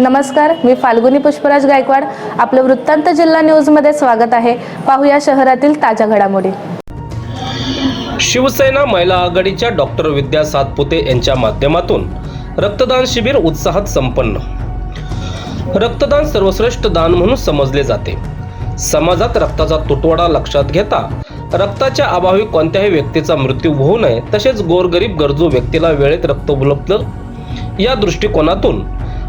नमस्कार, मी फाल्गुनी पुष्पराज गायकवाड. आपलं वृत्तांत जिल्हा न्यूजमध्ये स्वागत आहे. पाहूया शहरातील ताज्या घडामोडी. शिवसेना महिला आघाडीच्या डॉक्टर विद्या सातपुते यांच्या माध्यमातून रक्तदान शिबिर उत्साहात संपन्न. रक्तदान सर्वश्रेष्ठ दान म्हणून समजले जाते. समाजात रक्ताचा तुटवडा लक्षात घेता रक्ताच्या अभावी कोणत्याही व्यक्तीचा मृत्यू होऊ नये, तसेच गोरगरीब गरजू व्यक्तीला वेळेत रक्त उपलब्ध या दृष्टिकोनातून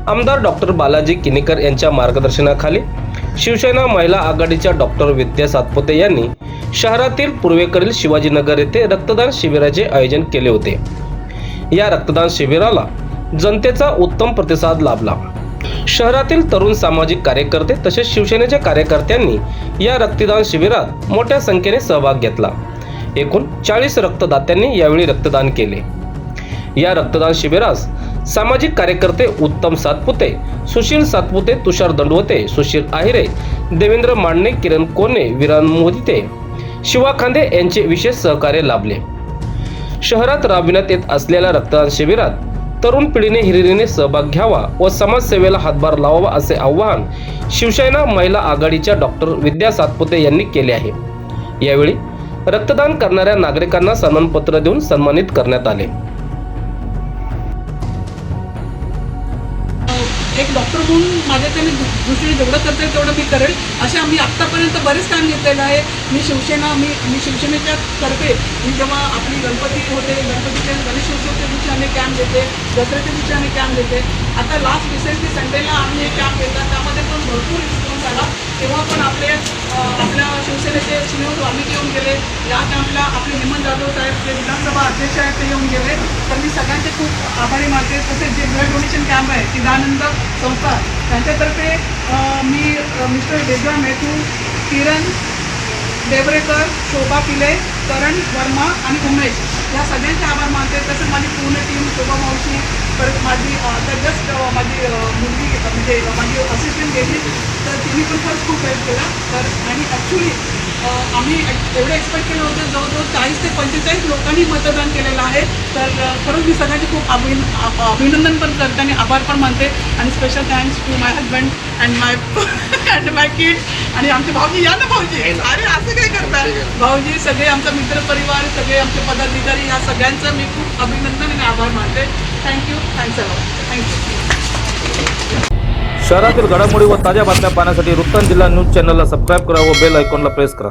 आमदार डॉक्टर बालाजी किनीकर यांच्या मार्गदर्शनाखाली शिवसेना महिला आघाडीच्या डॉक्टर विद्या सातपुते यांनी शहरातील पूर्वेकडील शिवाजीनगर येथे रक्तदान शिबिराचे आयोजन केले होते. या रक्तदान शिबिराला जनतेचा उत्तम प्रतिसाद लाभला. शहरातील तरुण सामाजिक कार्यकर्ते तसेच शिवसेनेच्या कार्यकर्त्यांनी या रक्तदान शिबिरात मोठ्या संख्येने सहभाग घेतला. एकूण 40 रक्तदात्यांनी यावेळी रक्तदान केले. या रक्तदान शिबिरास सामाजिक कार्यकर्ते उत्तम सातपुते, सुशील सातपुते, तुषार दंडवते, सुशील आहिरे, देवेंद्र मांडणे, किरण कोणे, विरान मोदिते, शिवा खांदे यांचे विशेष सहकार्य लाभले. शहरात राबविण्यात येत असलेल्या रक्तदान शिबिरात तरुण पिढीने हिरिरीने सहभाग घ्यावा व समाजसेवेला हातभार लावावा असे आवाहन शिवसेना महिला आघाडीच्या डॉक्टर विद्या सातपुते यांनी केले आहे. यावेळी रक्तदान करणाऱ्या नागरिकांना सन्मानपत्र देऊन सन्मानित करण्यात आले. एक डॉक्टर म्हणून माझ्याकडे दृष्टीने जेवढं करता येईल तेवढं मी करेल. असे आम्ही आत्तापर्यंत बरेच काम घेतलेलं आहे. मी शिवसेनेच्या तर्फे मी जेव्हा आपली गणपती होते, गणपतीच्या गणेशोत्सवच्या दिवशी आम्ही कॅम्प देते, दसऱ्याच्या दिवशी आम्ही कॅम्प देते. आता लास्ट रिसेंटली संडेला आम्ही एक कॅम्प घेतला, त्यामध्ये पण भरपूर रिस्पॉन्स आला. तेव्हा पण आपल्या शिवसेनेचे श्रीनिवास वाल्मिकी येऊन गेले. या कॅम्पला आपले हेमंत जाधव साहेब जे विधानसभा अध्यक्ष आहेत ते येऊन गेले. तर मी सगळ्यांचे खूप आभारी मानते. तसेच जे ब्लड डोनेशन कॅम्प आहे चिदानंद संस्था त्यांच्यातर्फे मी मिस्टर देजा मेथू, किरण देवरेकर, शोभा पिले, करण वर्मा आणि उमेश या सगळ्यांचे आभार मानते. तसंच माझी पूर्ण टीम, शोभा मावशी, परत माझी जस्ट माझी मुलगी म्हणजे माझी असिस्टंट गेली, तर तिने पण खरंच खूप हेल्प केला. तर आणि ॲक्च्युली आम्ही एवढं एक्सपेक्ट केलं होतं. जवळजवळ 40 ते 45 लोकांनी मतदान केलेलं आहे. तर खरंच मी सगळ्यांचे खूप अभिनंदन पण करते आणि आभार पण मानते. आणि special thanks to my husband and my kid आणि आमचे भाऊजी. या ना भाऊजी, अरे असं काय करतात भाऊजी, सगळे आमचा मित्रपरिवार, सगळे आमचे पदाधिकारी, या सगळ्यांचं मी खूप अभिनंदन आणि आभार मानते. Thank you a lot. थँक्यू. शहरातील घडामोडी व ताज्या बातम्या पाहण्यासाठी वृत्तांत जिल्हा न्यूज चॅनलला सबस्क्राईब करा व बेल आयकॉनला प्रेस करा.